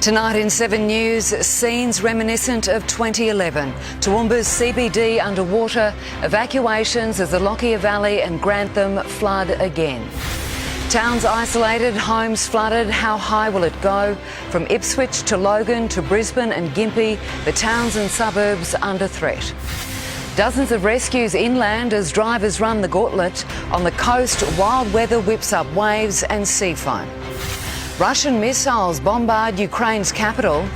Tonight in 7 News, scenes reminiscent of 2011. Toowoomba's CBD underwater, evacuations as the Lockyer Valley and Grantham flood again. Towns isolated, homes flooded, how high will it go? From Ipswich to Logan to Brisbane and Gympie, the towns and suburbs under threat. Dozens of rescues inland as drivers run the gauntlet. On the coast, wild weather whips up waves and sea foam. Russian missiles bombard Ukraine's capital.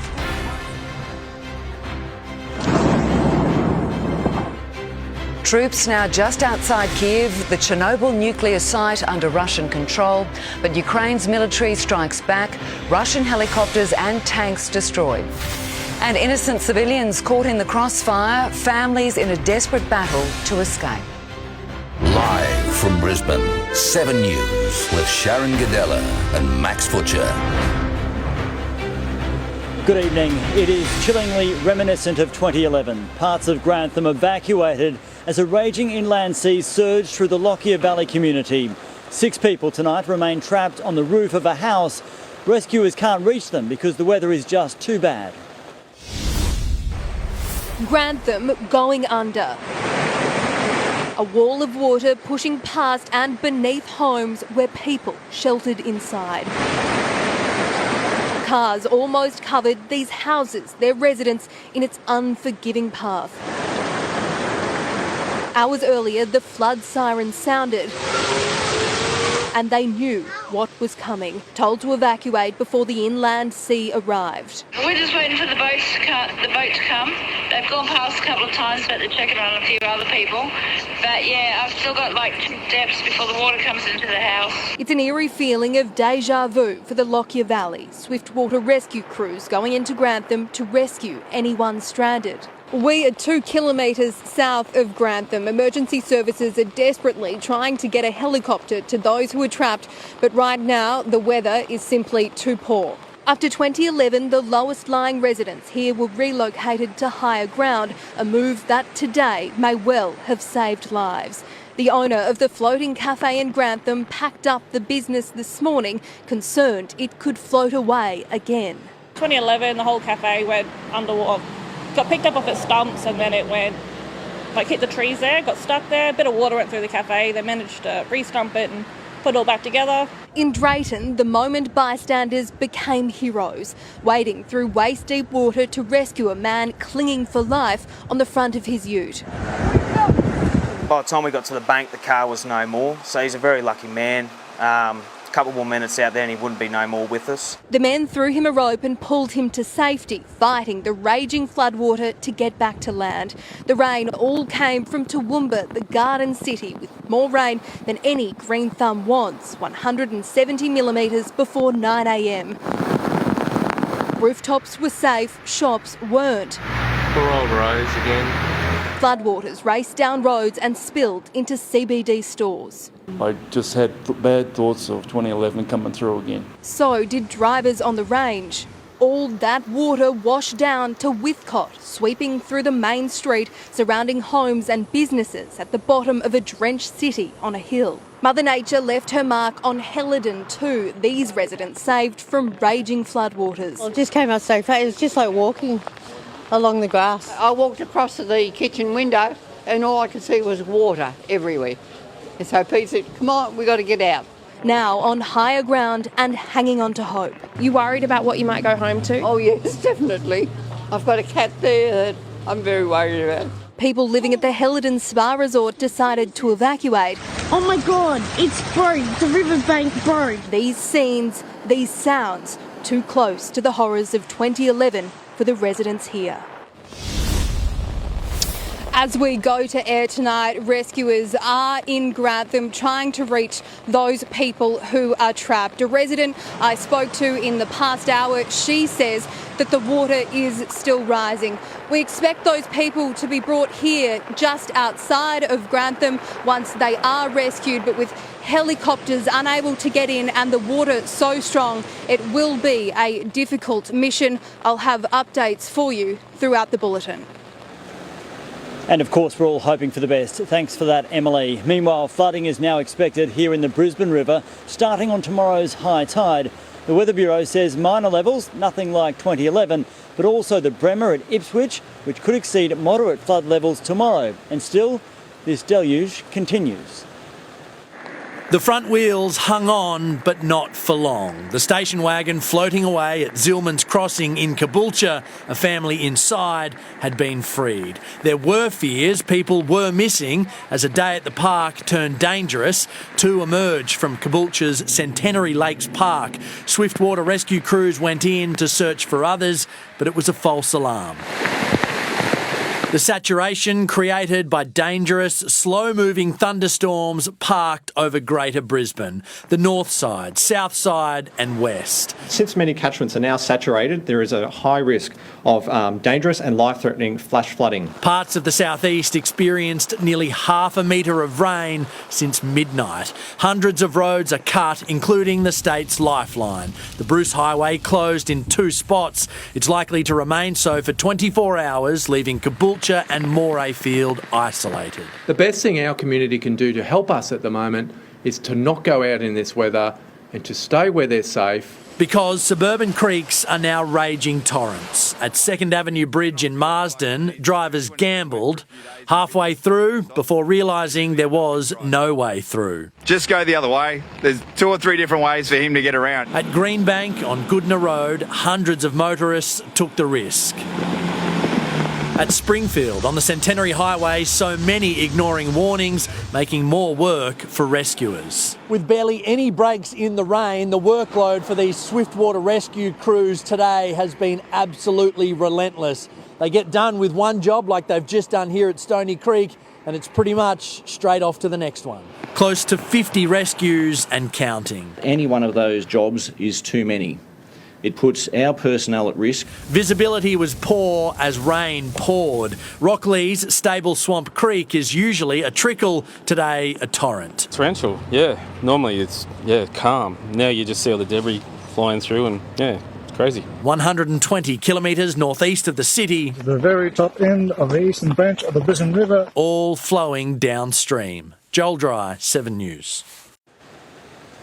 Troops now just outside Kiev, the Chernobyl nuclear site under Russian control. But Ukraine's military strikes back, Russian helicopters and tanks destroyed. And innocent civilians caught in the crossfire, families in a desperate battle to escape. Live from Brisbane, 7 News with Sharon Gadella and Max Butcher. Good evening. It is chillingly reminiscent of 2011. Parts of Grantham evacuated as a raging inland sea surged through the Lockyer Valley community. 6 people tonight remain trapped on the roof of a house. Rescuers can't reach them because the weather is just too bad. Grantham going under. A wall of water pushing past and beneath homes where people sheltered inside. Cars almost covered these houses, their residents, in its unforgiving path. Hours earlier, the flood siren sounded and they knew what was coming, told to evacuate before the inland sea arrived. We're just waiting for the boat to come. They've gone past a couple of times, but they're checking on a few other people. But yeah, I've still got like 2 steps before the water comes into the house. It's an eerie feeling of deja vu for the Lockyer Valley. Swiftwater rescue crews going into Grantham to rescue anyone stranded. We are 2 kilometres south of Grantham. Emergency services are desperately trying to get a helicopter to those who are trapped, but right now the weather is simply too poor. After 2011, the lowest lying residents here were relocated to higher ground, a move that today may well have saved lives. The owner of the floating cafe in Grantham packed up the business this morning, concerned it could float away again. 2011, the whole cafe went underwater. Got picked up off its stumps and then it went, hit the trees there, got stuck there. A bit of water went through the cafe. They managed to re-stump it and put it all back together. In Drayton, the moment bystanders became heroes, wading through waist-deep water to rescue a man clinging for life on the front of his ute. By the time we got to the bank, the car was no more, so he's a very lucky man. A couple more minutes out there and he wouldn't be no more with us. The men threw him a rope and pulled him to safety, fighting the raging floodwater to get back to land. The rain all came from Toowoomba, the garden city, with more rain than any green thumb wants, 170 millimetres before 9 a.m. Rooftops were safe, shops weren't. Poor old Rose again. Floodwaters raced down roads and spilled into CBD stores. I just had bad thoughts of 2011 coming through again. So did drivers on the range. All that water washed down to Withcott, sweeping through the main street, surrounding homes and businesses at the bottom of a drenched city on a hill. Mother Nature left her mark on Helidon too, these residents saved from raging floodwaters. Well, it just came out so fast, it was just like walking along the grass. I walked across to the kitchen window and all I could see was water everywhere. And so Pete said, come on, we got to get out. Now on higher ground and hanging on to hope. You worried about what you might go home to? Oh yes, definitely. I've got a cat there that I'm very worried about. People living at the Helidon Spa Resort decided to evacuate. Oh my God, it's broke. The riverbank broke. These scenes, these sounds, too close to the horrors of 2011 for the residents here. As we go to air tonight, rescuers are in Grantham trying to reach those people who are trapped. A resident I spoke to in the past hour, she says that the water is still rising. We expect those people to be brought here just outside of Grantham once they are rescued, but with helicopters unable to get in and the water so strong, it will be a difficult mission. I'll have updates for you throughout the bulletin. And of course, we're all hoping for the best. Thanks for that, Emily. Meanwhile, flooding is now expected here in the Brisbane River, starting on tomorrow's high tide. The Weather Bureau says minor levels, nothing like 2011, but also the Bremer at Ipswich, which could exceed moderate flood levels tomorrow. And still, this deluge continues. The front wheels hung on, but not for long. The station wagon floating away at Zillman's Crossing in Caboolture, a family inside had been freed. There were fears people were missing as a day at the park turned dangerous. Two emerged from Caboolture's Centenary Lakes Park. Swiftwater rescue crews went in to search for others, but it was a false alarm. The saturation created by dangerous, slow-moving thunderstorms parked over Greater Brisbane, the north side, south side and west. Since many catchments are now saturated, there is a high risk of dangerous and life-threatening flash flooding. Parts of the southeast experienced nearly half a metre of rain since midnight. Hundreds of roads are cut, including the state's lifeline. The Bruce Highway closed in 2 spots. It's likely to remain so for 24 hours, leaving Caboolture and Morayfield isolated. The best thing our community can do to help us at the moment is to not go out in this weather and to stay where they're safe. Because suburban creeks are now raging torrents. At 2nd Avenue Bridge in Marsden, drivers gambled halfway through before realising there was no way through. Just go the other way. There's 2 or 3 different ways for him to get around. At Greenbank on Goodna Road, hundreds of motorists took the risk. At Springfield on the Centenary Highway, so many ignoring warnings, making more work for rescuers. With barely any breaks in the rain, the workload for these Swiftwater rescue crews today has been absolutely relentless. They get done with one job like they've just done here at Stony Creek, and it's pretty much straight off to the next one. Close to 50 rescues and counting. Any one of those jobs is too many. It puts our personnel at risk. Visibility was poor as rain poured. Rockley's Stable Swamp Creek is usually a trickle, today a torrent. Torrential, yeah. Normally it's, calm. Now you just see all the debris flying through and, it's crazy. 120 kilometres northeast of the city. The very top end of the eastern branch of the Brisbane River. All flowing downstream. Joel Dry, 7 News.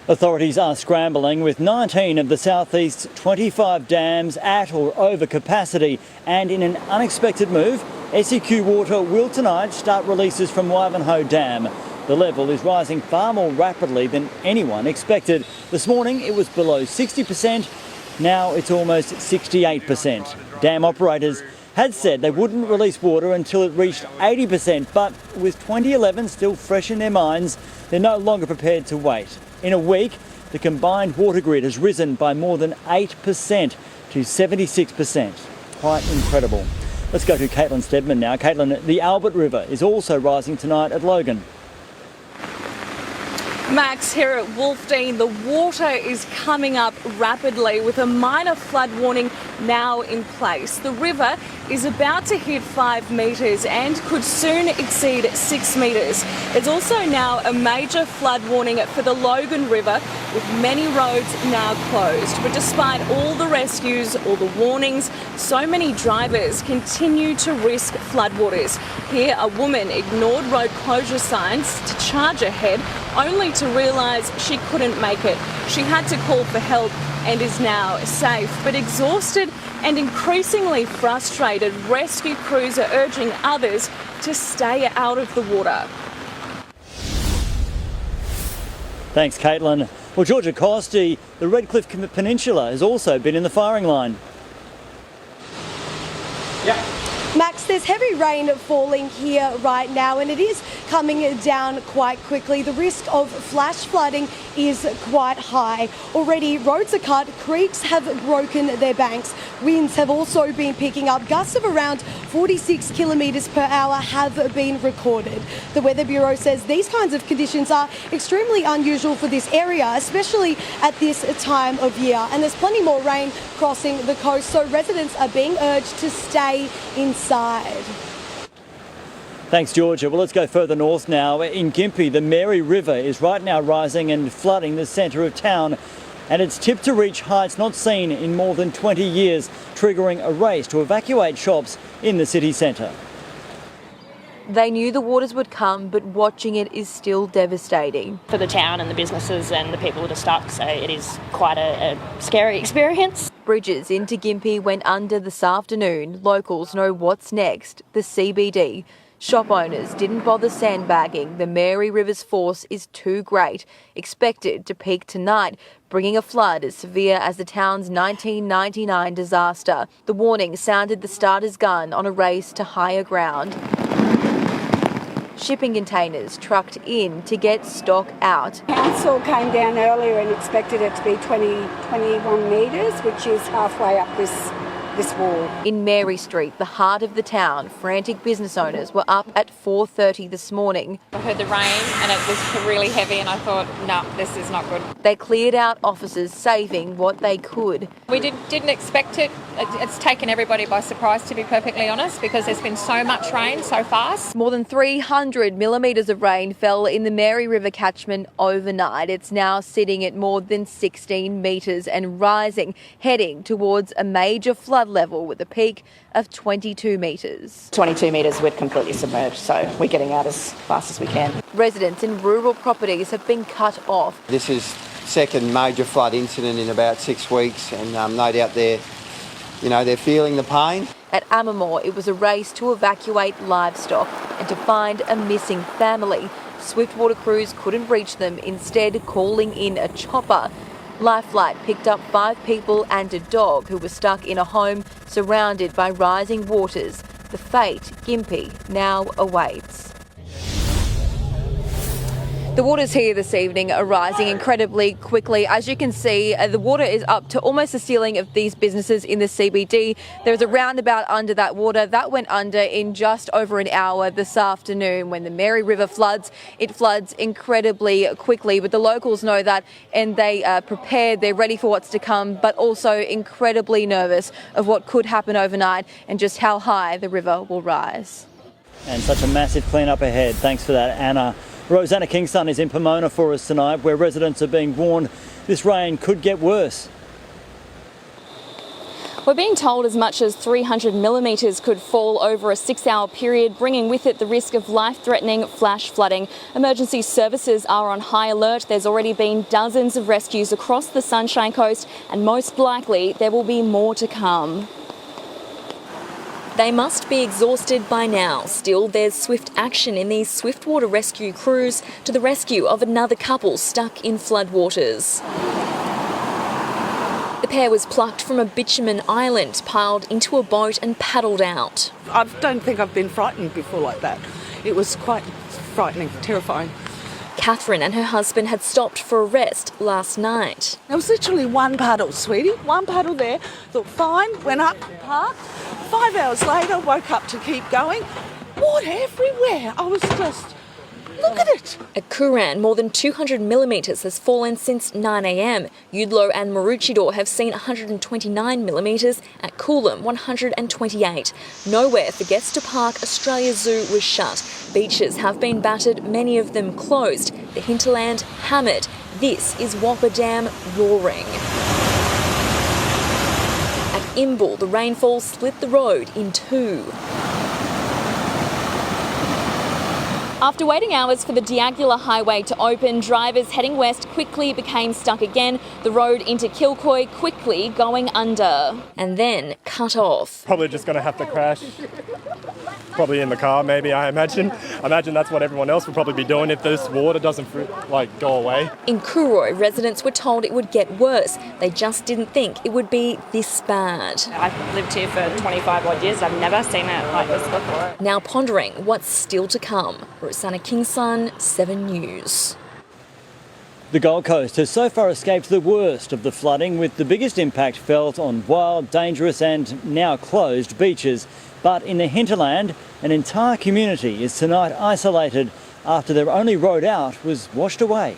Authorities are scrambling with 19 of the southeast's 25 dams at or over capacity, and in an unexpected move, SEQ Water will tonight start releases from Wivenhoe Dam. The level is rising far more rapidly than anyone expected. This morning it was below 60%, now it's almost 68%. Dam operators had said they wouldn't release water until it reached 80%, but with 2011 still fresh in their minds, they're no longer prepared to wait. In a week, the combined water grid has risen by more than 8% to 76%. Quite incredible. Let's go to Caitlin Stedman now. Caitlin, the Albert River is also rising tonight at Logan. Max, here at Wolfdean, the water is coming up rapidly with a minor flood warning now in place. The river is about to hit 5 metres and could soon exceed 6 metres. There's also now a major flood warning for the Logan River, with many roads now closed. But despite all the rescues, all the warnings, so many drivers continue to risk floodwaters. Here, a woman ignored road closure signs to charge ahead, only to realise she couldn't make it. She had to call for help and is now safe, but exhausted and increasingly frustrated. Rescue crews are urging others to stay out of the water. Thanks, Caitlin. Well, Georgia Costi, the Redcliffe Peninsula has also been in the firing line. Max, there's heavy rain falling here right now, and it is coming down quite quickly. The risk of flash flooding is quite high. Already roads are cut, creeks have broken their banks. Winds have also been picking up. Gusts of around 46 kilometres per hour have been recorded. The Weather Bureau says these kinds of conditions are extremely unusual for this area, especially at this time of year. And there's plenty more rain crossing the coast, so residents are being urged to stay inside. Thanks, Georgia. Well, let's go further north now. In Gympie, the Mary River is right now rising and flooding the centre of town, and it's tipped to reach heights not seen in more than 20 years, triggering a race to evacuate shops in the city centre. They knew the waters would come, but watching it is still devastating. For the town and the businesses and the people that are stuck, so it is quite a scary experience. Bridges into Gympie went under this afternoon. Locals know what's next, the CBD. Shop owners didn't bother sandbagging. The Mary River's force is too great, expected to peak tonight, bringing a flood as severe as the town's 1999 disaster. The warning sounded the starter's gun on a race to higher ground. Shipping containers trucked in to get stock out. Council came down earlier and expected it to be 21 metres, which is halfway up this wall. In Mary Street, the heart of the town, frantic business owners were up at 4:30 this morning. I heard the rain and it was really heavy and I thought, no, this is not good. They cleared out offices, saving what they could. We didn't expect it. It's taken everybody by surprise, to be perfectly honest, because there's been so much rain so fast. More than 300 millimetres of rain fell in the Mary River catchment overnight. It's now sitting at more than 16 metres and rising, heading towards a major flood level with a peak of 22 metres. 22 metres, we're completely submerged, so we're getting out as fast as we can. Residents in rural properties have been cut off. This is second major flood incident in about 6 weeks, and no doubt they're feeling the pain. At Amamore, it was a race to evacuate livestock and to find a missing family. Swiftwater crews couldn't reach them, instead calling in a chopper. Lifelight picked up 5 people and a dog who were stuck in a home surrounded by rising waters. The fate Gympie now awaits. The waters here this evening are rising incredibly quickly. As you can see, the water is up to almost the ceiling of these businesses in the CBD. There's a roundabout under that water. That went under in just over an hour this afternoon. When the Mary River floods, it floods incredibly quickly. But the locals know that and they are prepared. They're ready for what's to come, but also incredibly nervous of what could happen overnight and just how high the river will rise. And such a massive clean-up ahead. Thanks for that, Anna. Rosanna Kingson is in Pomona for us tonight, where residents are being warned this rain could get worse. We're being told as much as 300 millimetres could fall over a 6-hour period, bringing with it the risk of life-threatening flash flooding. Emergency services are on high alert. There's already been dozens of rescues across the Sunshine Coast, and most likely there will be more to come. They must be exhausted by now. Still, there's swift action in these swiftwater rescue crews to the rescue of another couple stuck in floodwaters. The pair was plucked from a bitumen island, piled into a boat and paddled out. I don't think I've been frightened before like that. It was quite frightening, terrifying. Catherine and her husband had stopped for a rest last night. There was literally one puddle, sweetie, one puddle there. Thought fine, went up, parked. 5 hours later, woke up to keep going. Water everywhere. I was just, look at it. At Kuran, more than 200 millimetres has fallen since 9 a.m. Udlo and Maroochydore have seen 129 millimetres. At Coolum, 128. Nowhere for guests to park. Australia Zoo was shut. Beaches have been battered, many of them closed. The hinterland hammered. This is Whopper Dam roaring. At Imbil, the rainfall split the road in two. After waiting hours for the Diagula Highway to open, drivers heading west quickly became stuck again. The road into Kilcoy quickly going under and then cut off. Probably just going to have to crash. Probably in the car, maybe, I imagine. I imagine that's what everyone else would probably be doing if this water doesn't go away. In Cooroy, residents were told it would get worse. They just didn't think it would be this bad. I've lived here for 25 odd years. I've never seen it like this before. Now pondering what's still to come. Rosanna Kingson, 7 News. The Gold Coast has so far escaped the worst of the flooding, with the biggest impact felt on wild, dangerous and now closed beaches. But in the hinterland, an entire community is tonight isolated after their only road out was washed away.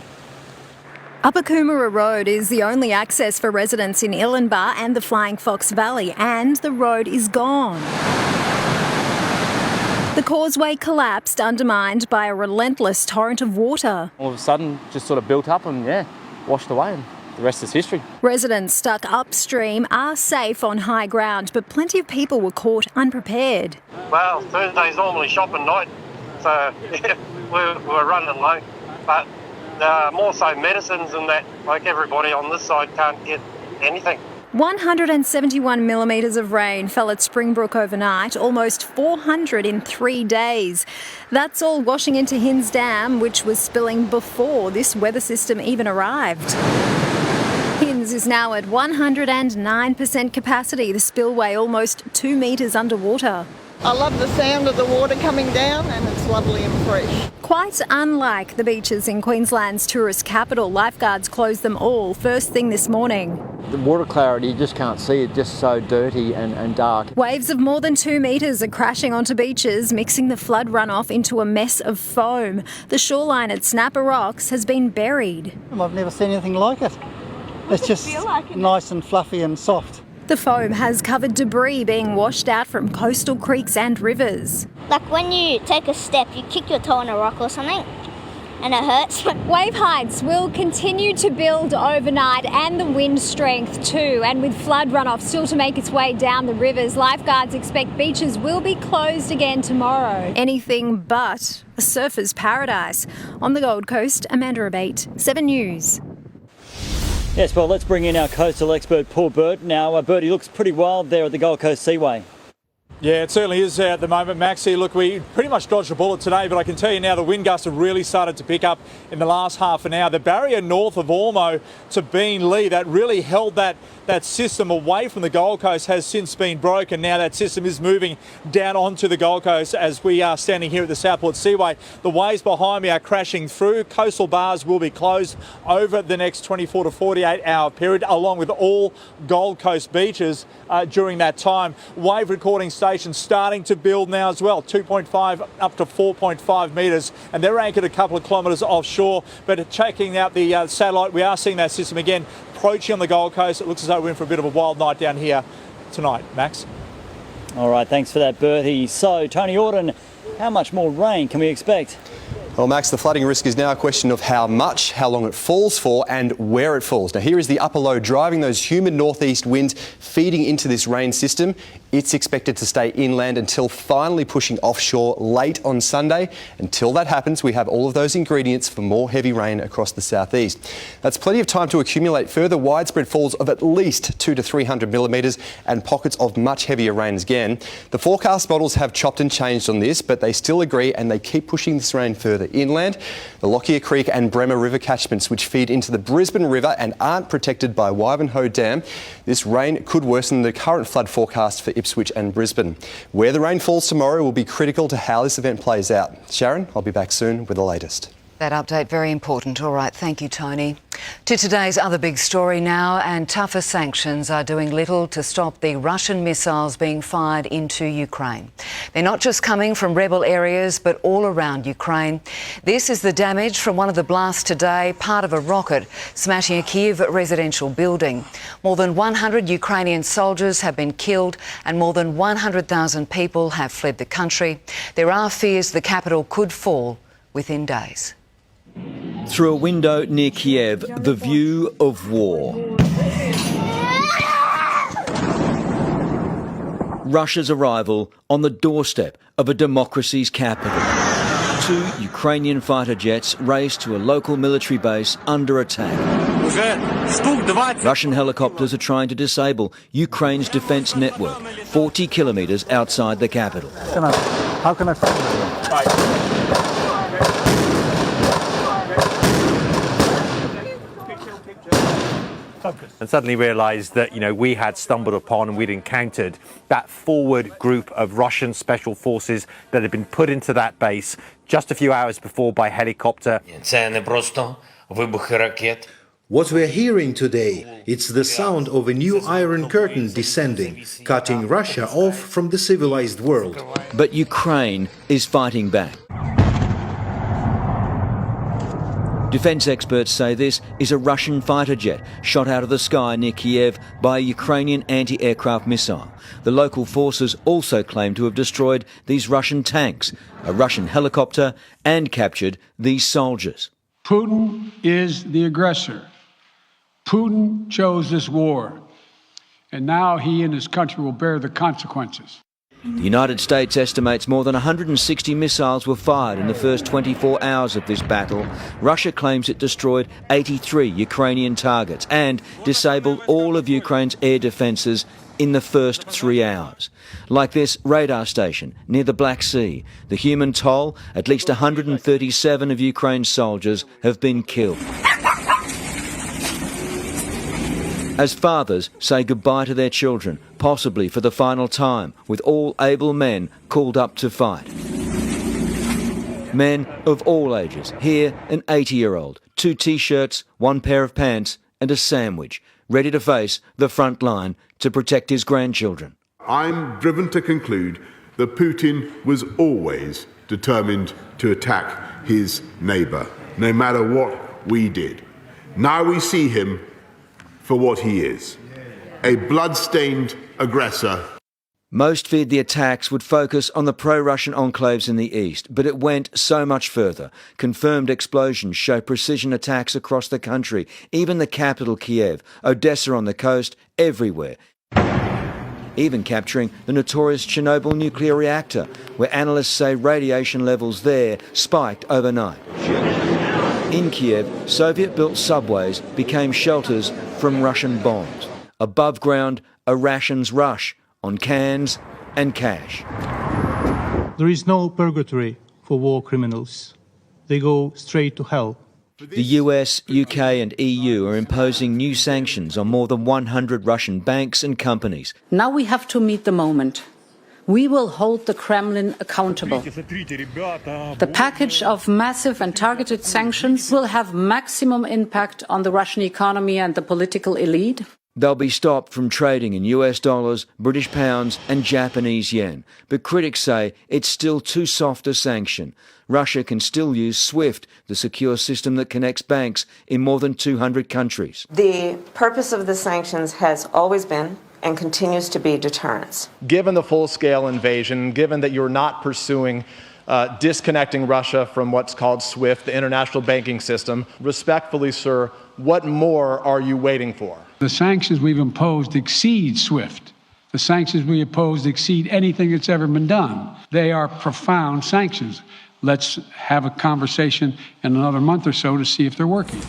Upper Coomera Road is the only access for residents in Illenbar and the Flying Fox Valley, and the road is gone. The causeway collapsed, undermined by a relentless torrent of water. All of a sudden, just sort of built up and, washed away, and the rest is history. Residents stuck upstream are safe on high ground, but plenty of people were caught unprepared. Well, Thursday's normally shopping night. So yeah, we're running low. But more so medicines and that, like everybody on this side can't get anything. 171 millimetres of rain fell at Springbrook overnight, almost 400 in 3 days. That's all washing into Hinds Dam, which was spilling before this weather system even arrived. Hinds is now at 109% capacity, the spillway almost 2 metres underwater. I love the sound of the water coming down and it's lovely and fresh. Quite unlike the beaches in Queensland's tourist capital, lifeguards closed them all first thing this morning. The water clarity, you just can't see it, just so dirty and dark. Waves of more than 2 metres are crashing onto beaches, mixing the flood runoff into a mess of foam. The shoreline at Snapper Rocks has been buried. I've never seen anything like it. It's just nice and fluffy and soft. The foam has covered debris being washed out from coastal creeks and rivers. Like when you take a step, you kick your toe on a rock or something and it hurts. Wave heights will continue to build overnight and the wind strength too. And with flood runoff still to make its way down the rivers, lifeguards expect beaches will be closed again tomorrow. Anything but a surfer's paradise. On the Gold Coast, Amanda Abate, 7 News. Yes, well, let's bring in our coastal expert, Paul Burt. Now, Burt, he looks pretty wild there at the Gold Coast Seaway. Yeah, it certainly is at the moment, Maxie. Look, we pretty much dodged a bullet today, but I can tell you now the wind gusts have really started to pick up in the last half an hour. The barrier north of Ormo to Beenleigh that really held that system away from the Gold Coast has since been broken. Now that system is moving down onto the Gold Coast as we are standing here at the Southport Seaway. The waves behind me are crashing through. Coastal bars will be closed over the next 24 to 48 hour period, along with all Gold Coast beaches during that time. Wave recording stations starting to build now as well, 2.5 up to 4.5 metres, and they're anchored a couple of kilometres offshore. But checking out the satellite, we are seeing that system again approaching on the Gold Coast. It looks as though we're in for a bit of a wild night down here tonight. Max? All right, thanks for that, Bertie. So, Tony Auden, how much more rain can we expect? Well, Max, the flooding risk is now a question of how much, how long it falls for and where it falls. Now, here is the upper low driving those humid northeast winds feeding into this rain system. It's expected to stay inland until finally pushing offshore late on Sunday. Until that happens, we have all of those ingredients for more heavy rain across the southeast. That's plenty of time to accumulate further widespread falls of at least 200 to 300 millimetres and pockets of much heavier rain again. The forecast models have chopped and changed on this, but they still agree and they keep pushing this rain further inland. The Lockyer Creek and Bremer River catchments, which feed into the Brisbane River and aren't protected by Wivenhoe Dam. This rain could worsen the current flood forecast for Ipswich and Brisbane. Where the rain falls tomorrow will be critical to how this event plays out. Sharon, I'll be back soon with the latest. That update, very important. All right, thank you, Tony. To today's other big story now, and tougher sanctions are doing little to stop the Russian missiles being fired into Ukraine. They're not just coming from rebel areas, but all around Ukraine. This is the damage from one of the blasts today, part of a rocket smashing a Kyiv residential building. More than 100 Ukrainian soldiers have been killed and more than 100,000 people have fled the country. There are fears the capital could fall within days. Through a window near Kiev, the view of war. Russia's arrival on the doorstep of a democracy's capital. 2 Ukrainian fighter jets raced to a local military base under attack. Russian helicopters are trying to disable Ukraine's defence network, 40 kilometres outside the capital. How can I find it? And suddenly realised that, we had stumbled upon and we'd encountered that forward group of Russian special forces that had been put into that base just a few hours before by helicopter. What we're hearing today, it's the sound of a new Iron Curtain descending, cutting Russia off from the civilized world. But Ukraine is fighting back. Defence experts say this is a Russian fighter jet shot out of the sky near Kiev by a Ukrainian anti-aircraft missile. The local forces also claim to have destroyed these Russian tanks, a Russian helicopter, and captured these soldiers. Putin is the aggressor. Putin chose this war, and now he and his country will bear the consequences. The United States estimates more than 160 missiles were fired in the first 24 hours of this battle. Russia claims it destroyed 83 Ukrainian targets and disabled all of Ukraine's air defences in the first 3 hours. Like this radar station near the Black Sea, the human toll, at least 137 of Ukraine's soldiers have been killed. As fathers say goodbye to their children, possibly for the final time, with all able men called up to fight. Men of all ages. Here, an 80-year-old, 2 T-shirts, 1 pair of pants and a sandwich, ready to face the front line to protect his grandchildren. I'm driven to conclude that Putin was always determined to attack his neighbour, no matter what we did. Now we see him for what he is, a blood-stained aggressor. Most feared the attacks would focus on the pro-Russian enclaves in the east, but it went so much further. Confirmed explosions show precision attacks across the country, even the capital Kiev, Odessa on the coast, everywhere. Even capturing the notorious Chernobyl nuclear reactor, where analysts say radiation levels there spiked overnight. In Kiev, Soviet-built subways became shelters from Russian bombs. Above ground, a rations rush on cans and cash. There is no purgatory for war criminals. They go straight to hell. The US, UK and EU are imposing new sanctions on more than 100 Russian banks and companies. Now we have to meet the moment. We will hold the Kremlin accountable. The package of massive and targeted sanctions will have maximum impact on the Russian economy and the political elite. They'll be stopped from trading in US dollars, British pounds and Japanese yen. But critics say it's still too soft a sanction. Russia can still use SWIFT, the secure system that connects banks in more than 200 countries. The purpose of the sanctions has always been and continues to be deterrence. Given the full-scale invasion, given that you're not pursuing disconnecting Russia from what's called SWIFT, the international banking system, respectfully, sir, what more are you waiting for? The sanctions we've imposed exceed SWIFT. The sanctions we imposed exceed anything that's ever been done. They are profound sanctions. Let's have a conversation in another month or so to see if they're working.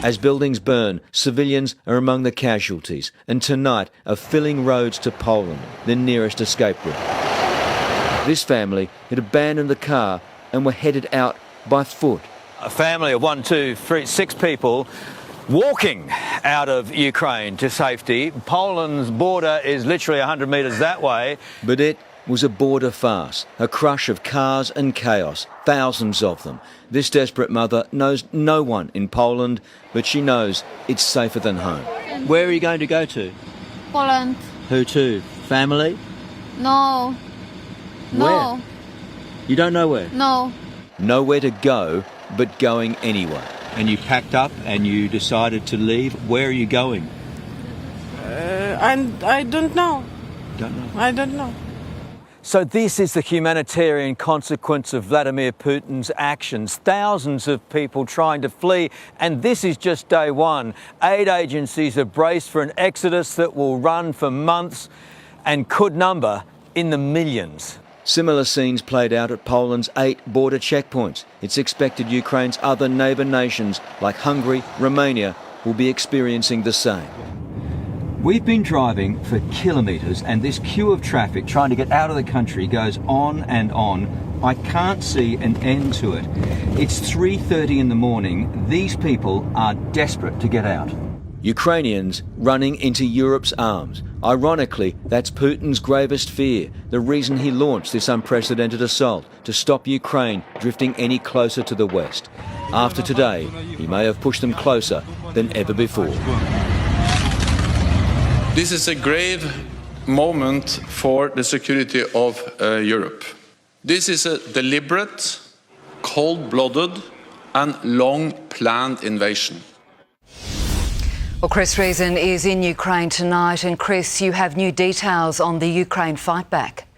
As buildings burn, civilians are among the casualties, and tonight are filling roads to Poland, the nearest escape route. This family had abandoned the car and were headed out by foot. A family of 6 people walking out of Ukraine to safety. Poland's border is literally 100 metres that way. But it was a border farce, a crush of cars and chaos, thousands of them. This desperate mother knows no one in Poland, but she knows it's safer than home. Where are you going to go to? Poland. Who to? Family? No. Where? You don't know where? No. Nowhere to go, but going anyway. And you packed up and you decided to leave. Where are you going? I don't know. Don't know? I don't know. So this is the humanitarian consequence of Vladimir Putin's actions. Thousands of people trying to flee, and this is just day one. Aid agencies are braced for an exodus that will run for months and could number in the millions. Similar scenes played out at Poland's 8 border checkpoints. It's expected Ukraine's other neighbour nations, like Hungary, Romania, will be experiencing the same. We've been driving for kilometres and this queue of traffic trying to get out of the country goes on and on. I can't see an end to it. It's 3:30 in the morning. These people are desperate to get out. Ukrainians running into Europe's arms. Ironically, that's Putin's gravest fear, the reason he launched this unprecedented assault, to stop Ukraine drifting any closer to the West. After today, he may have pushed them closer than ever before. This is a grave moment for the security of Europe. This is a deliberate, cold-blooded and long-planned invasion. Well, Chris Reason is in Ukraine tonight. And Chris, you have new details on the Ukraine fight back.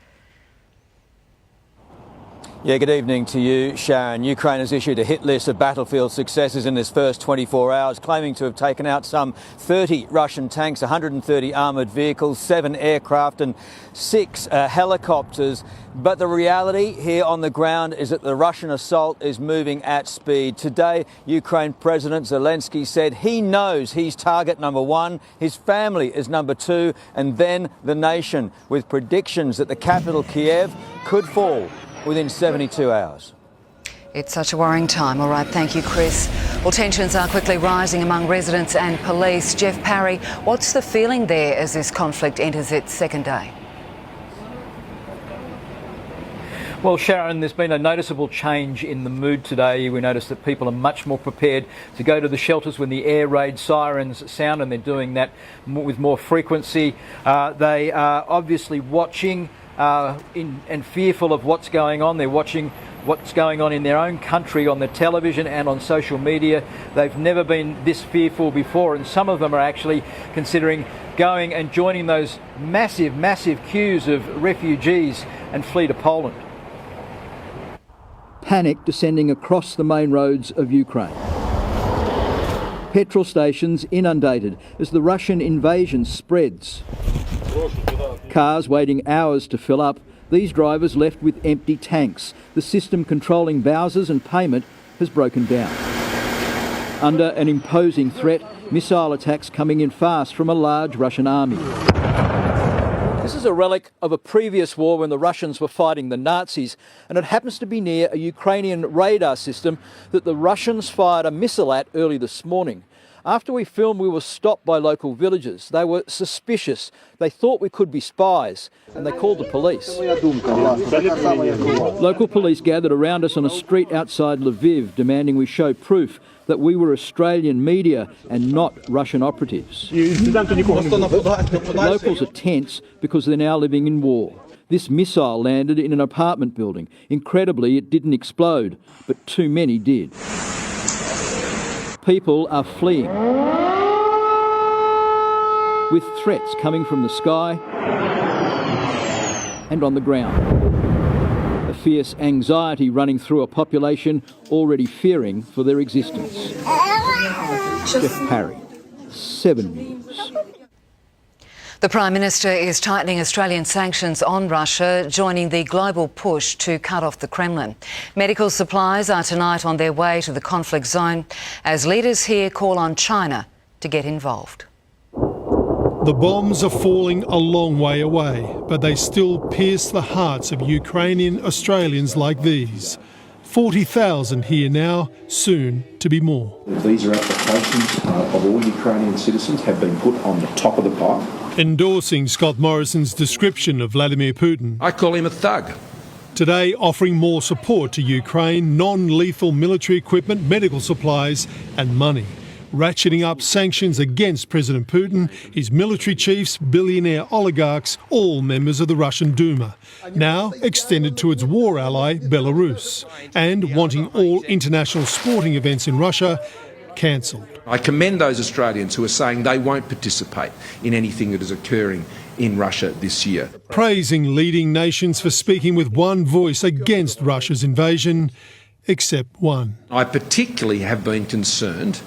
Yeah, good evening to you, Sharon. Ukraine has issued a hit list of battlefield successes in this first 24 hours, claiming to have taken out some 30 Russian tanks, 130 armoured vehicles, 7 aircraft and 6 helicopters. But the reality here on the ground is that the Russian assault is moving at speed. Today, Ukraine President Zelensky said he knows he's target number 1, his family is number 2, and then the nation, with predictions that the capital, Kiev, could fall within 72 hours. It's such a worrying time. All right, thank you, Chris. Well, tensions are quickly rising among residents and police. Jeff Parry, what's the feeling there as this conflict enters its second day? Well, Sharon, there's been a noticeable change in the mood today. We notice that people are much more prepared to go to the shelters when the air raid sirens sound, and they're doing that with more frequency. They are obviously watching and fearful of what's going on. They're watching what's going on in their own country on the television and on social media. They've never been this fearful before, and some of them are actually considering going and joining those massive, massive queues of refugees and flee to Poland. Panic descending across the main roads of Ukraine. Petrol stations inundated as the Russian invasion spreads. Cars waiting hours to fill up, these drivers left with empty tanks. The system controlling Bowsers and payment has broken down. Under an imposing threat, missile attacks coming in fast from a large Russian army. This is a relic of a previous war when the Russians were fighting the Nazis, and it happens to be near a Ukrainian radar system that the Russians fired a missile at early this morning. After we filmed, we were stopped by local villagers. They were suspicious. They thought we could be spies, and they called the police. Local police gathered around us on a street outside Lviv, demanding we show proof that we were Australian media and not Russian operatives. Locals are tense because they're now living in war. This missile landed in an apartment building. Incredibly, it didn't explode, but too many did. People are fleeing, with threats coming from the sky and on the ground. A fierce anxiety running through a population already fearing for their existence. Jeff Parry, 7 News. The Prime Minister is tightening Australian sanctions on Russia, joining the global push to cut off the Kremlin. Medical supplies are tonight on their way to the conflict zone as leaders here call on China to get involved. The bombs are falling a long way away, but they still pierce the hearts of Ukrainian Australians like these. 40,000 here now, soon to be more. Visa applications of all Ukrainian citizens have been put on the top of the pile. Endorsing Scott Morrison's description of Vladimir Putin. I call him a thug. Today offering more support to Ukraine, non-lethal military equipment, medical supplies and money. Ratcheting up sanctions against President Putin, his military chiefs, billionaire oligarchs, all members of the Russian Duma. Now extended to its war ally, Belarus. And wanting all international sporting events in Russia cancelled. I commend those Australians who are saying they won't participate in anything that is occurring in Russia this year. Praising leading nations for speaking with one voice against Russia's invasion, except one. I particularly have been concerned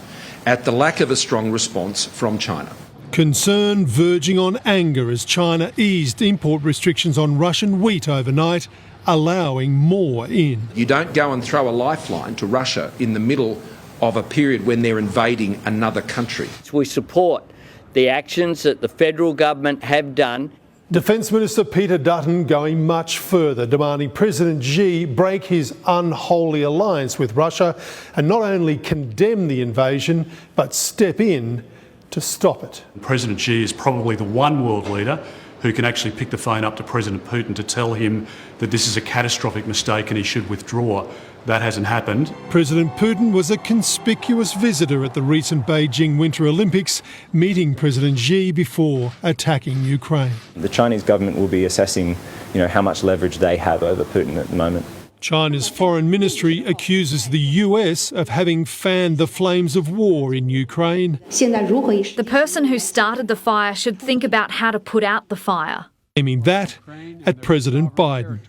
at the lack of a strong response from China. Concern verging on anger as China eased import restrictions on Russian wheat overnight, allowing more in. You don't go and throw a lifeline to Russia in the middle of a period when they're invading another country. We support the actions that the federal government have done. Defence Minister Peter Dutton going much further, demanding President Xi break his unholy alliance with Russia and not only condemn the invasion, but step in to stop it. President Xi is probably the one world leader who can actually pick the phone up to President Putin to tell him that this is a catastrophic mistake and he should withdraw. That hasn't happened. President Putin was a conspicuous visitor at the recent Beijing Winter Olympics, meeting President Xi before attacking Ukraine. The Chinese government will be assessing, how much leverage they have over Putin at the moment. China's foreign ministry accuses the US of having fanned the flames of war in Ukraine. The person who started the fire should think about how to put out the fire. Aiming that at President Biden.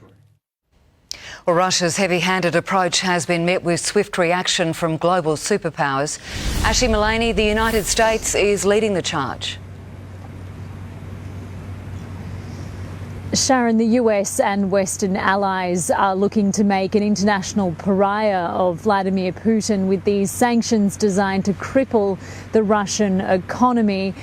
Well, Russia's heavy-handed approach has been met with swift reaction from global superpowers. Ashley Mullaney, the United States is leading the charge. Sharon, the US and Western allies are looking to make an international pariah of Vladimir Putin with these sanctions designed to cripple the Russian economy.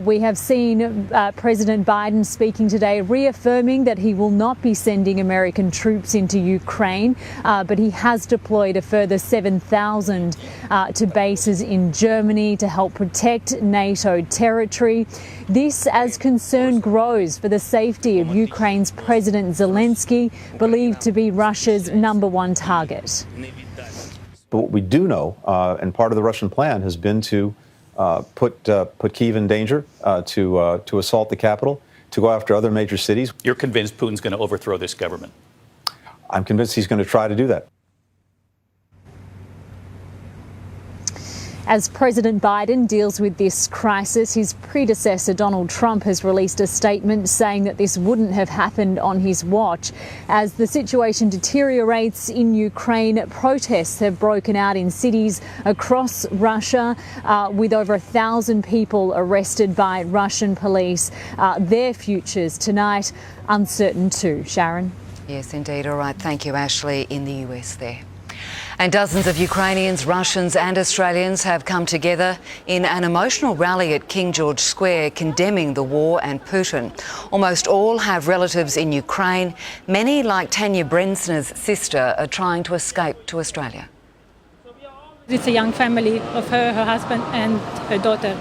We have seen President Biden speaking today, reaffirming that he will not be sending American troops into Ukraine, but he has deployed a further 7,000 to bases in Germany to help protect NATO territory. This as concern grows for the safety of Ukraine's President Zelensky, believed to be Russia's #1 target. But what we do know, and part of the Russian plan has been to put Kyiv in danger, to assault the capital, to go after other major cities. You're convinced Putin's going to overthrow this government? I'm convinced he's going to try to do that. As President Biden deals with this crisis, his predecessor Donald Trump has released a statement saying that this wouldn't have happened on his watch. As the situation deteriorates in Ukraine, protests have broken out in cities across Russia, with over 1,000 people arrested by Russian police. Their futures tonight uncertain too. Sharon? Yes, indeed. All right. Thank you, Ashley, in the US there. And dozens of Ukrainians, Russians and Australians have come together in an emotional rally at King George Square condemning the war and Putin. Almost all have relatives in Ukraine. Many, like Tanya Brensner's sister, are trying to escape to Australia. It's a young family of her husband and her daughter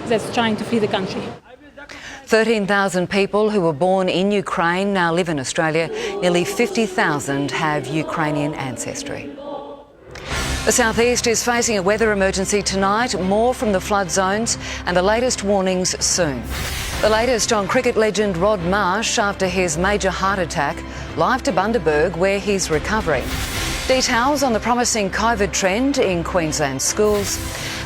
that's trying to flee the country. 13,000 people who were born in Ukraine now live in Australia. Nearly 50,000 have Ukrainian ancestry. The southeast is facing a weather emergency tonight. More from the flood zones and the latest warnings soon. The latest on cricket legend Rod Marsh after his major heart attack, live to Bundaberg where he's recovering. Details on the promising COVID trend in Queensland schools.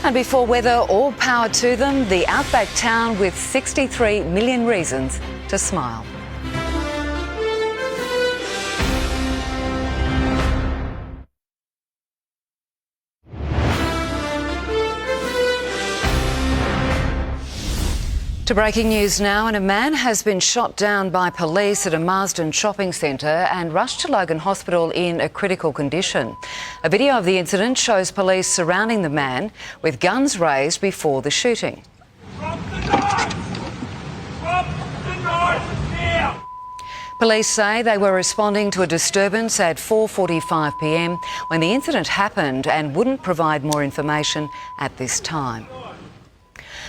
And before weather, all power to them, the outback town with 63 million reasons to smile. To breaking news now, and a man has been shot down by police at a Marsden shopping centre and rushed to Logan Hospital in a critical condition. A video of the incident shows police surrounding the man with guns raised before the shooting. Police say they were responding to a disturbance at 4:45 p.m. when the incident happened and wouldn't provide more information at this time.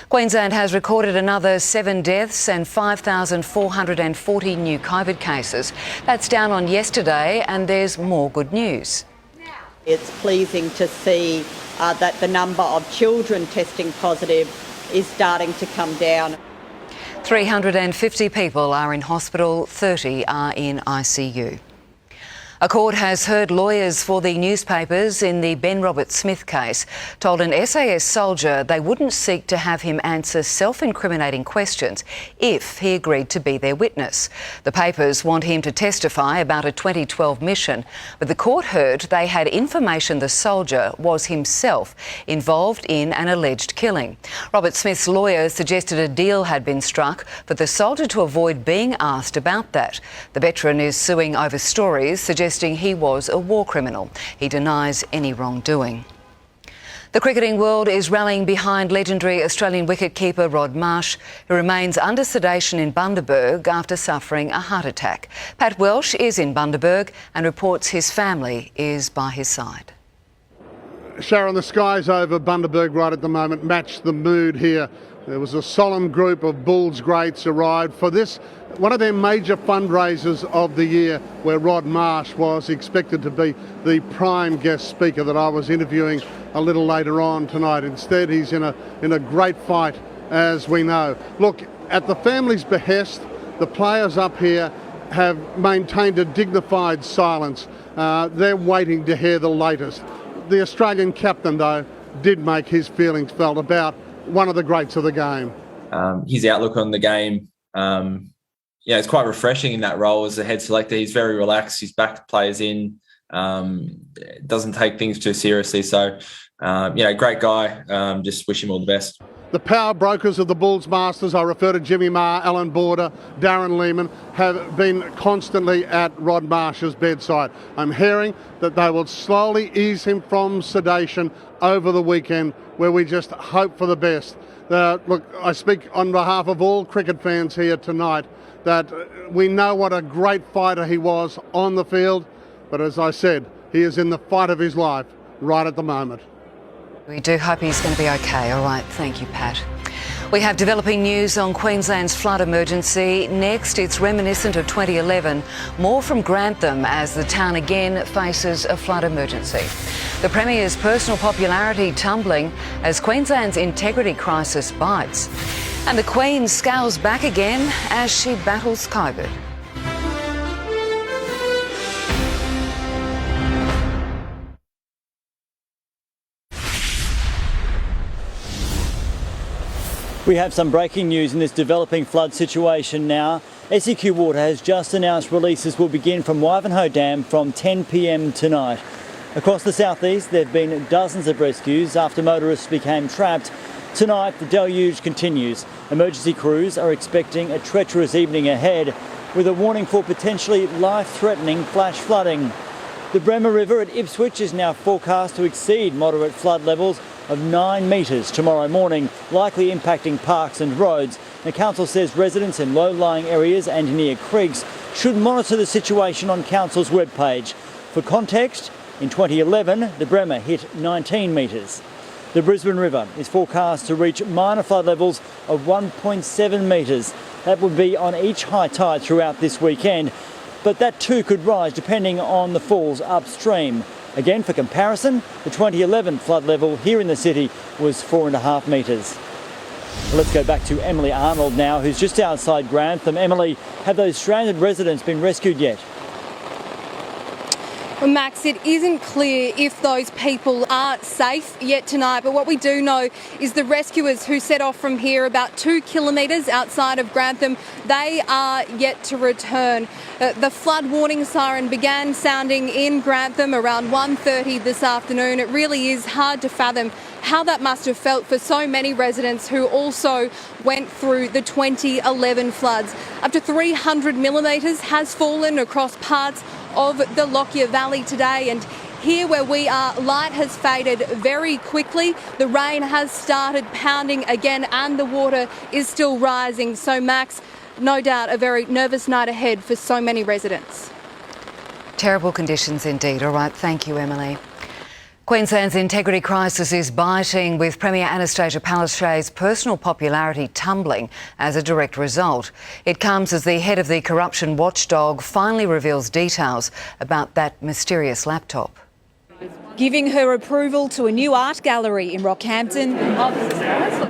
Queensland has recorded another 7 deaths and 5,440 new COVID cases. That's down on yesterday, and there's more good news. It's pleasing to see that the number of children testing positive is starting to come down. 350 people are in hospital, 30 are in ICU. A court has heard lawyers for the newspapers in the Ben Robert-Smith case told an SAS soldier they wouldn't seek to have him answer self-incriminating questions if he agreed to be their witness. The papers want him to testify about a 2012 mission, but the court heard they had information the soldier was himself involved in an alleged killing. Robert-Smith's lawyer suggested a deal had been struck for the soldier to avoid being asked about that. The veteran is suing over stories suggesting he was a war criminal. He denies any wrongdoing. The cricketing world is rallying behind legendary Australian wicketkeeper Rod Marsh, who remains under sedation in Bundaberg after suffering a heart attack. Pat Welsh is in Bundaberg and reports his family is by his side. Sharon, the skies over Bundaberg right at the moment match the mood here. There was a solemn group of Bulls greats arrived for this, one of their major fundraisers of the year, where Rod Marsh was expected to be the prime guest speaker that I was interviewing a little later on tonight. Instead, he's in a great fight, as we know. Look, at the family's behest, the players up here have maintained a dignified silence. They're waiting to hear the latest. The Australian captain, though, did make his feelings felt about one of the greats of the game. His outlook on the game, it's quite refreshing in that role as the head selector. He's very relaxed. He's backed players in, doesn't take things too seriously. So, great guy. Just wish him all the best. The power brokers of the Bulls Masters, I refer to Jimmy Maher, Alan Border, Darren Lehman, have been constantly at Rod Marsh's bedside. I'm hearing that they will slowly ease him from sedation over the weekend, where we just hope for the best. Look, I speak on behalf of all cricket fans here tonight, that we know what a great fighter he was on the field, but as I said, he is in the fight of his life right at the moment. We do hope he's going to be okay. All right, thank you, Pat. We have developing news on Queensland's flood emergency. Next, it's reminiscent of 2011. More from Grantham as the town again faces a flood emergency. The Premier's personal popularity tumbling as Queensland's integrity crisis bites. And the Queen scales back again as she battles COVID. We have some breaking news in this developing flood situation now. SEQ Water has just announced releases will begin from Wivenhoe Dam from 10 p.m. tonight. Across the southeast, there have been dozens of rescues after motorists became trapped. Tonight, the deluge continues. Emergency crews are expecting a treacherous evening ahead, with a warning for potentially life-threatening flash flooding. The Bremer River at Ipswich is now forecast to exceed moderate flood levels of 9 metres tomorrow morning, likely impacting parks and roads. The council says residents in low-lying areas and near creeks should monitor the situation on council's webpage. For context, in 2011, the Bremer hit 19 metres. The Brisbane River is forecast to reach minor flood levels of 1.7 metres. That would be on each high tide throughout this weekend, but that too could rise depending on the falls upstream. Again, for comparison, the 2011 flood level here in the city was 4.5 metres. Let's go back to Emily Arnold now, who's just outside Grantham. Emily, have those stranded residents been rescued yet? Well, Max, it isn't clear if those people are safe yet tonight, but what we do know is the rescuers who set off from here about 2 kilometres outside of Grantham, they are yet to return. The flood warning siren began sounding in Grantham around 1:30 this afternoon. It really is hard to fathom how that must have felt for so many residents who also went through the 2011 floods. Up to 300 millimetres has fallen across parts of the Lockyer Valley today, and here where we are, light has faded very quickly. The rain has started pounding again and the water is still rising. So Max, no doubt a very nervous night ahead for so many residents. Terrible conditions indeed. All right, thank you, Emily. Queensland's integrity crisis is biting, with Premier Anastasia Palaszczuk's personal popularity tumbling as a direct result. It comes as the head of the corruption watchdog finally reveals details about that mysterious laptop. Giving her approval to a new art gallery in Rockhampton,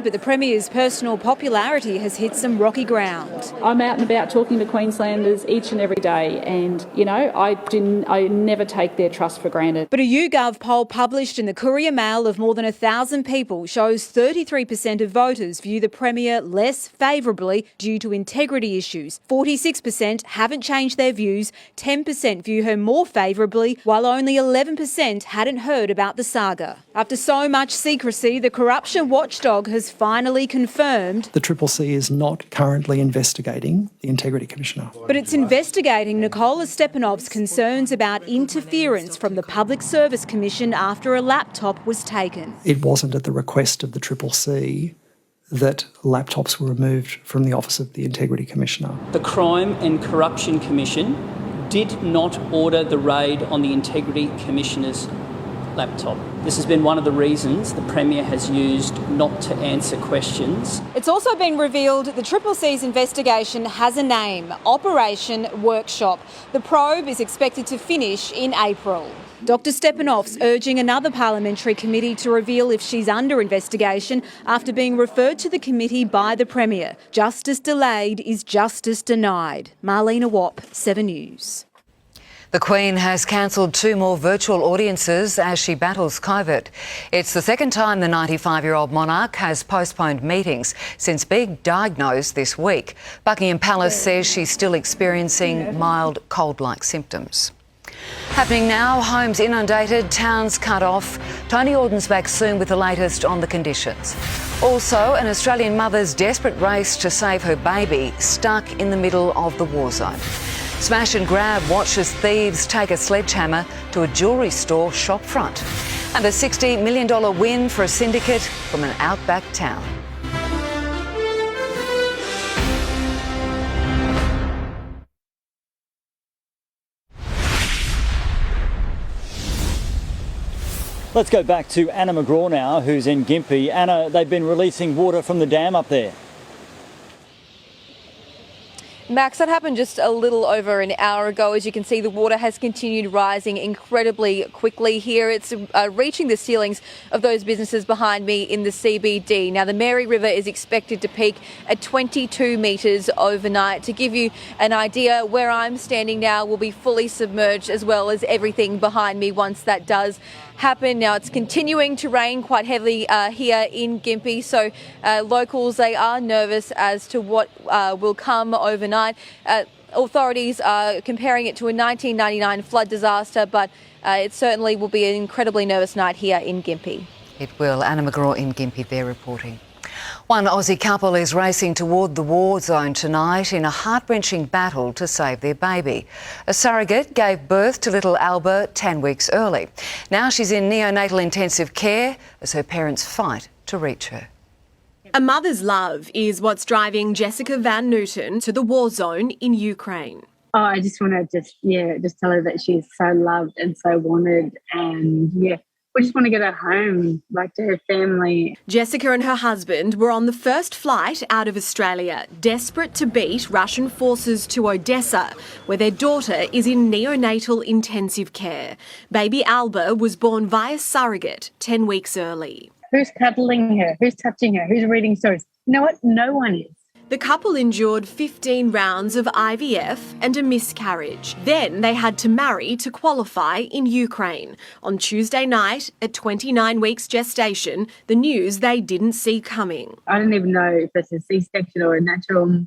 but the Premier's personal popularity has hit some rocky ground. I'm out and about talking to Queenslanders each and every day, and, I never take their trust for granted. But a YouGov poll published in the Courier Mail of more than 1,000 people shows 33% of voters view the Premier less favourably due to integrity issues. 46% haven't changed their views, 10% view her more favourably, while only 11% hadn't heard about the saga. After so much secrecy, the corruption watchdog has finally confirmed the CCC is not currently investigating the Integrity Commissioner. But it's investigating Nicola Stepanov's concerns about interference from the Public Service Commission after a laptop was taken. It wasn't at the request of the CCC that laptops were removed from the Office of the Integrity Commissioner. The Crime and Corruption Commission did not order the raid on the Integrity Commissioner's laptop. This has been one of the reasons the Premier has used not to answer questions. It's also been revealed the CCC's investigation has a name, Operation Workshop. The probe is expected to finish in April. Dr Stepanov's urging another parliamentary committee to reveal if she's under investigation after being referred to the committee by the Premier. Justice delayed is justice denied. Marlena Wapp, 7 News. The Queen has cancelled 2 more virtual audiences as she battles COVID. It's the second time the 95-year-old monarch has postponed meetings since being diagnosed this week. Buckingham Palace says she's still experiencing mild cold-like symptoms. Happening now, homes inundated, towns cut off. Tony Auden's back soon with the latest on the conditions. Also, an Australian mother's desperate race to save her baby stuck in the middle of the war zone. Smash and grab watch as thieves take a sledgehammer to a jewellery store shopfront. And a $60 million win for a syndicate from an outback town. Let's go back to Anna McGraw now, who's in Gympie. Anna, they've been releasing water from the dam up there. Max, that happened just a little over an hour ago. As you can see, the water has continued rising incredibly quickly here. It's reaching the ceilings of those businesses behind me in the CBD. Now, the Mary River is expected to peak at 22 metres overnight. To give you an idea, where I'm standing now will be fully submerged, as well as everything behind me once that does happen. Now, it's continuing to rain quite heavily here in Gympie, so locals, they are nervous as to what will come overnight. Authorities are comparing it to a 1999 flood disaster, but it certainly will be an incredibly nervous night here in Gympie. It will. Anna McGraw in Gympie there reporting. One Aussie couple is racing toward the war zone tonight in a heart-wrenching battle to save their baby. A surrogate gave birth to little Alba 10 weeks early. Now she's in neonatal intensive care as her parents fight to reach her. A mother's love is what's driving Jessica Van Newton to the war zone in Ukraine. Oh, I just want to just tell her that she's so loved and so wanted, and we just want to get her home, like to her family. Jessica and her husband were on the first flight out of Australia, desperate to beat Russian forces to Odessa, where their daughter is in neonatal intensive care. Baby Alba was born via surrogate 10 weeks early. Who's cuddling her? Who's touching her? Who's reading stories? You know what? No one is. The couple endured 15 rounds of IVF and a miscarriage. Then they had to marry to qualify in Ukraine. On Tuesday night, at 29 weeks gestation, the news they didn't see coming. I didn't even know if it's a C-section or a natural.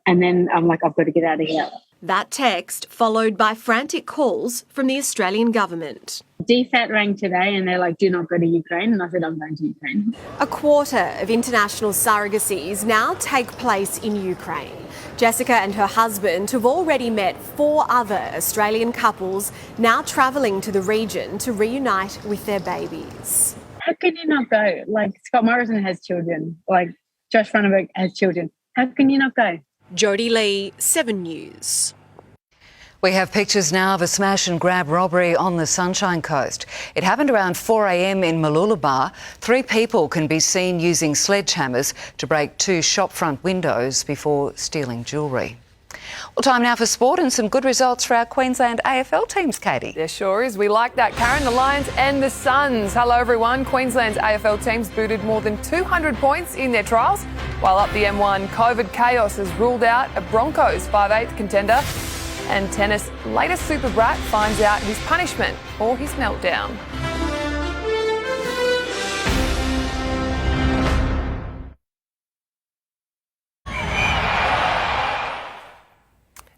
And then I'm like, I've got to get out of here. That text followed by frantic calls from the Australian government. DFAT rang today and they're like, do not go to Ukraine. And I said, I'm going to Ukraine. A quarter of international surrogacies now take place in Ukraine. Jessica and her husband have already met 4 other Australian couples now travelling to the region to reunite with their babies. How can you not go? Like, Scott Morrison has children. Like, Josh Frydenberg has children. How can you not go? Jodie Lee, 7 News. We have pictures now of a smash and grab robbery on the Sunshine Coast. It happened around 4 a.m. in Mooloolaba. 3 people can be seen using sledgehammers to break 2 shopfront windows before stealing jewellery. Well, time now for sport and some good results for our Queensland AFL teams, Katie. There sure is. We like that, Karen. The Lions and the Suns. Hello, everyone. Queensland's AFL teams booted more than 200 points in their trials, while up the M1, COVID chaos has ruled out a Broncos 5/8 contender. And tennis, latest Super Brat finds out his punishment or his meltdown.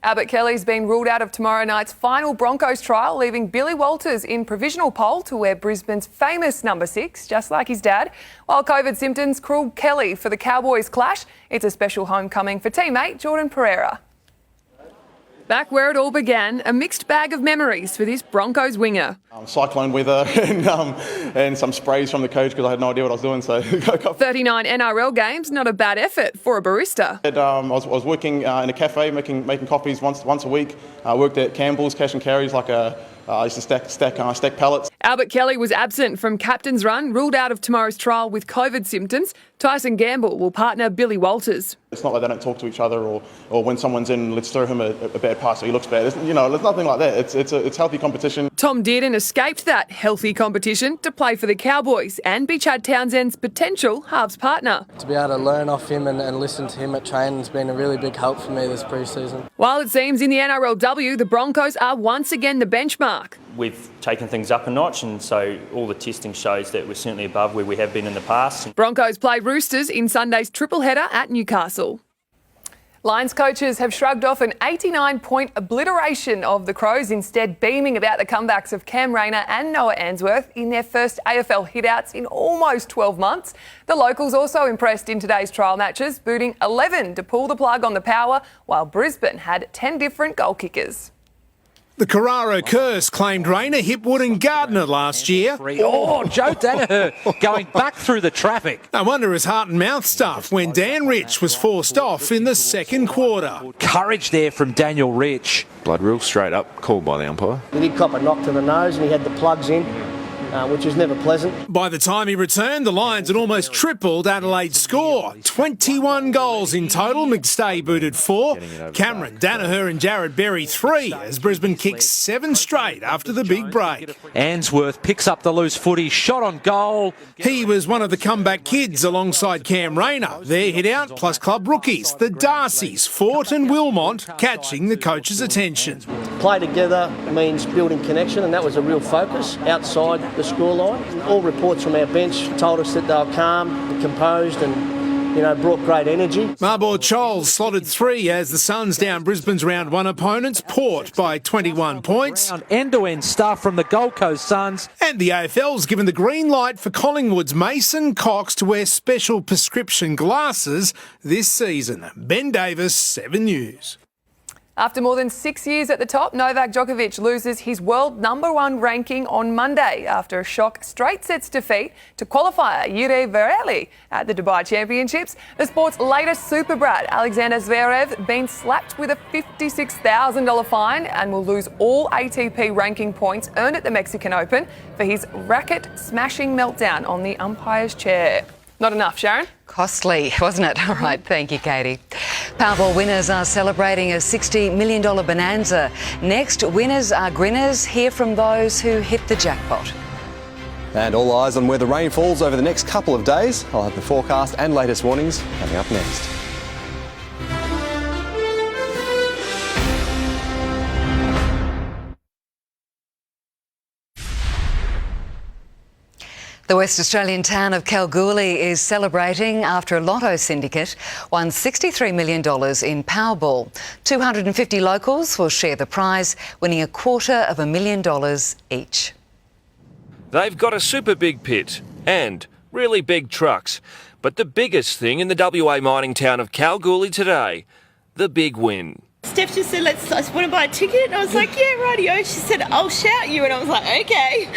Albert Kelly's been ruled out of tomorrow night's final Broncos trial, leaving Billy Walters in provisional pole to wear Brisbane's famous number 6, just like his dad. While COVID symptoms cruel Kelly for the Cowboys clash, it's a special homecoming for teammate Jordan Pereira. Back where it all began, a mixed bag of memories for this Broncos winger. Cyclone weather and some sprays from the coach because I had no idea what I was doing. So 39 NRL games, not a bad effort for a barista. I was working in a cafe making coffees once a week. I worked at Campbell's cash and carries I used to stack pallets. Albert Kelly was absent from captain's run, ruled out of tomorrow's trial with COVID symptoms. Tyson Gamble will partner Billy Walters. It's not like they don't talk to each other or when someone's in, let's throw him a bad pass so he looks bad. There's nothing like that. It's healthy competition. Tom Dearden escaped that healthy competition to play for the Cowboys and be Chad Townsend's potential halves partner. To be able to learn off him and listen to him at training has been a really big help for me this pre-season. While it seems in the NRLW, the Broncos are once again the benchmark. We've taken things up a notch, and so all the testing shows that we're certainly above where we have been in the past. Broncos play Roosters in Sunday's triple header at Newcastle. Lions coaches have shrugged off an 89-point obliteration of the Crows, instead beaming about the comebacks of Cam Rayner and Noah Answorth in their first AFL hitouts in almost 12 months. The locals also impressed in today's trial matches, booting 11 to pull the plug on the power, while Brisbane had 10 different goal kickers. The Carraro curse claimed Rayner, Hipwood and Gardner last year. Oh, Joe Danaher going back through the traffic. No wonder his heart and mouth stuff when Dan Rich was forced off in the second quarter. Courage there from Daniel Rich. Blood real straight up, called by the umpire. He did cop a knock to the nose and he had the plugs in, which is never pleasant. By the time he returned, the Lions had almost tripled Adelaide's score. 21 goals in total. McStay booted 4. Cameron, Danaher and Jared Berry 3 as Brisbane kicks 7 straight after the big break. Answorth picks up the loose footy, shot on goal. He was one of the comeback kids alongside Cam Rayner. Their hit out plus club rookies, the Darcys, Fort and Wilmont, catching the coach's attention. Play together means building connection, and that was a real focus outside the scoreline. All reports from our bench told us that they were calm, composed and brought great energy. Marbor Choles slotted 3 as the Suns down Brisbane's round 1 opponents, Port by 21 points. End-to-end stuff from the Gold Coast Suns. And the AFL's given the green light for Collingwood's Mason Cox to wear special prescription glasses this season. Ben Davis, 7 News. After more than 6 years at the top, Novak Djokovic loses his world #1 ranking on Monday after a shock straight sets defeat to qualifier Jiri Vereli at the Dubai Championships. The sport's latest super brat, Alexander Zverev, been slapped with a $56,000 fine and will lose all ATP ranking points earned at the Mexican Open for his racket-smashing meltdown on the umpire's chair. Not enough, Sharon? Costly, wasn't it? All right, thank you, Katie. Powerball winners are celebrating a $60 million bonanza. Next, winners are grinners. Hear from those who hit the jackpot. And all eyes on where the rain falls over the next couple of days. I'll have the forecast and latest warnings coming up next. The West Australian town of Kalgoorlie is celebrating after a lotto syndicate won $63 million in Powerball. 250 locals will share the prize, winning $250,000 each. They've got a super big pit and really big trucks. But the biggest thing in the WA mining town of Kalgoorlie today, the big win. Steph just said, I just want to buy a ticket. And I was like, yeah, rightio. She said, I'll shout you. And I was like, okay.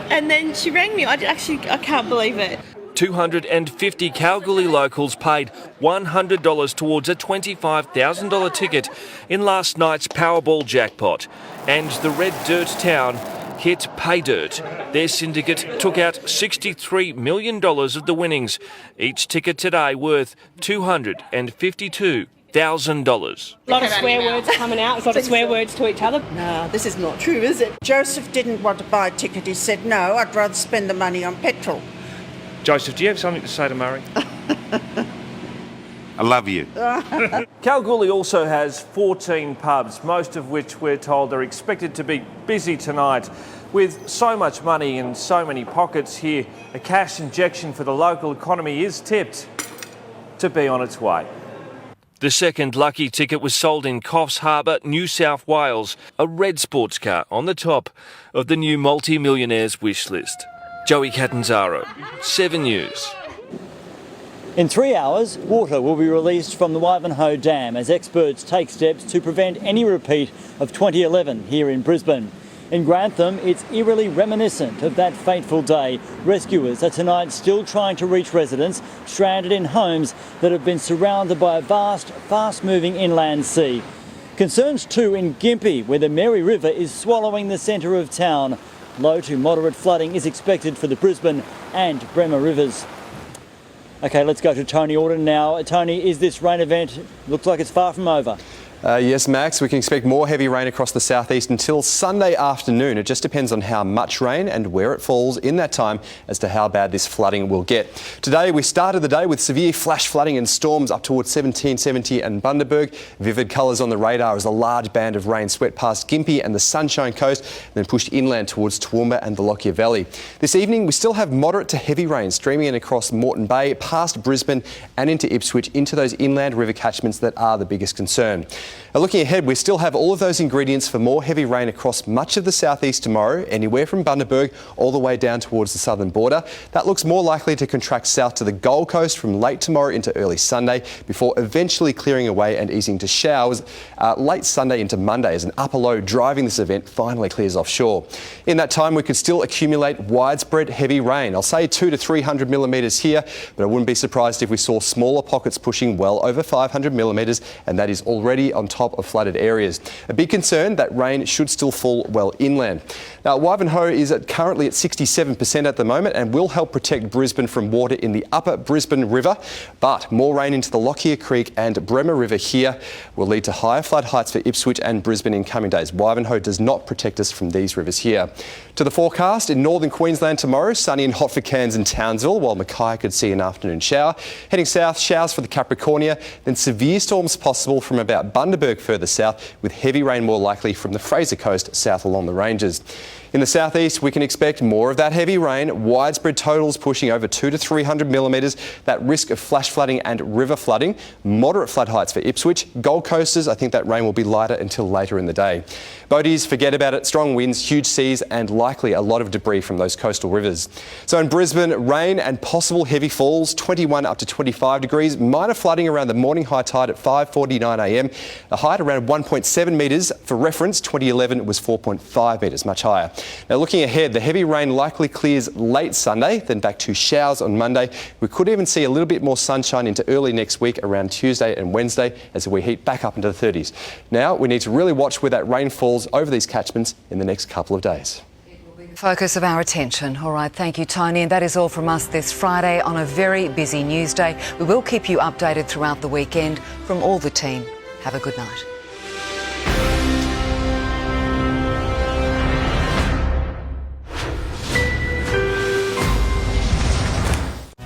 And then she rang me. I can't believe it. 250 Kalgoorlie locals paid $100 towards a $25,000 ticket in last night's Powerball jackpot. And the Red Dirt town hit pay dirt. Their syndicate took out $63 million of the winnings. Each ticket today worth $252,000. A lot of swear words coming out, a lot of swear words to each other. No, this is not true, is it? Joseph didn't want to buy a ticket. He said, no, I'd rather spend the money on petrol. Joseph, do you have something to say to Murray? I love you. Kalgoorlie also has 14 pubs, most of which we're told are expected to be busy tonight. With so much money in so many pockets here, a cash injection for the local economy is tipped to be on its way. The second lucky ticket was sold in Coffs Harbour, New South Wales, a red sports car on the top of the new multi-millionaire's wish list. Joey Catanzaro, 7 News. In 3 hours, water will be released from the Ivanhoe Dam as experts take steps to prevent any repeat of 2011 here in Brisbane. In Grantham, it's eerily reminiscent of that fateful day. Rescuers are tonight still trying to reach residents stranded in homes that have been surrounded by a vast, fast-moving inland sea. Concerns too in Gympie, where the Mary River is swallowing the centre of town. Low to moderate flooding is expected for the Brisbane and Bremer rivers. OK, let's go to Tony Auden now. Tony, is this rain event, looks like it's far from over? Yes, Max, we can expect more heavy rain across the southeast until Sunday afternoon. It just depends on how much rain and where it falls in that time as to how bad this flooding will get. Today, we started the day with severe flash flooding and storms up towards 1770 and Bundaberg. Vivid colours on the radar as a large band of rain swept past Gympie and the Sunshine Coast, then pushed inland towards Toowoomba and the Lockyer Valley. This evening, we still have moderate to heavy rain streaming in across Moreton Bay, past Brisbane and into Ipswich, into those inland river catchments that are the biggest concern. Now, looking ahead, we still have all of those ingredients for more heavy rain across much of the southeast tomorrow, anywhere from Bundaberg all the way down towards the southern border. That looks more likely to contract south to the Gold Coast from late tomorrow into early Sunday, before eventually clearing away and easing to showers late Sunday into Monday as an upper low driving this event finally clears offshore. In that time, we could still accumulate widespread heavy rain. I'll say 200 to 300 millimetres here, but I wouldn't be surprised if we saw smaller pockets pushing well over 500 millimetres, and that is already on top of flooded areas. A big concern, that rain should still fall well inland. Now, Wivenhoe is currently at 67% at the moment and will help protect Brisbane from water in the upper Brisbane River, but more rain into the Lockyer Creek and Bremer River here will lead to higher flood heights for Ipswich and Brisbane in coming days. Wivenhoe does not protect us from these rivers here. To the forecast, in northern Queensland tomorrow, sunny and hot for Cairns and Townsville, while Mackay could see an afternoon shower. Heading south, showers for the Capricornia, then severe storms possible from about Bundaberg further south, with heavy rain more likely from the Fraser Coast south along the ranges. In the southeast, we can expect more of that heavy rain, widespread totals pushing over 200 to 300 millimetres, that risk of flash flooding and river flooding, moderate flood heights for Ipswich. Gold Coasters, I think that rain will be lighter until later in the day. Boaties, forget about it, strong winds, huge seas and likely a lot of debris from those coastal rivers. So in Brisbane, rain and possible heavy falls, 21 up to 25 degrees, minor flooding around the morning high tide at 5:49am, the height around 1.7 metres. For reference, 2011 was 4.5 metres, much higher. Now looking ahead, the heavy rain likely clears late Sunday, then back to showers on Monday. We could even see a little bit more sunshine into early next week around Tuesday and Wednesday as we heat back up into the 30s. Now we need to really watch where that rain falls over these catchments in the next couple of days. Focus of our attention. All right, thank you, Tony. And that is all from us this Friday on a very busy news day. We will keep you updated throughout the weekend. From all the team, have a good night.